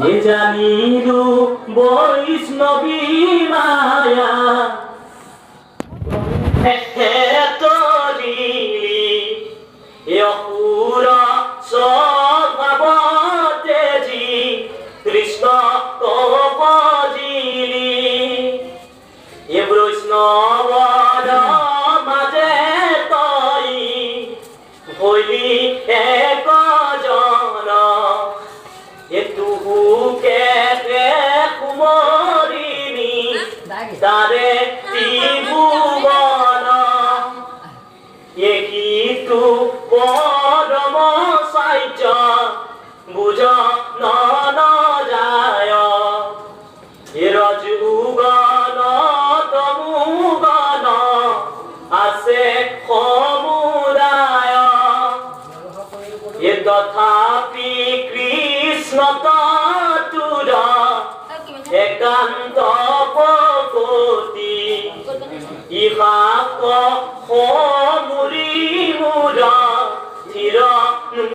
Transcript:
এ জানিলু বৈষ্ণবী মায়া তলিলি অপুর স্বভাবতে জি কৃষ্ণ কবজিলি এ বৈষ্ণবর মাঝে তই হইলি এক জন এ তুহুকে কুমরিনি তারে ত্রিভুবন এ কিন্তু পরম সাইচ বুঝ নন যায় এ রজুগণ তমুগণ আসে সমুদায় এ তথাপি কৃষ্ণ তুর একান্ত প্রকৃতি ইহা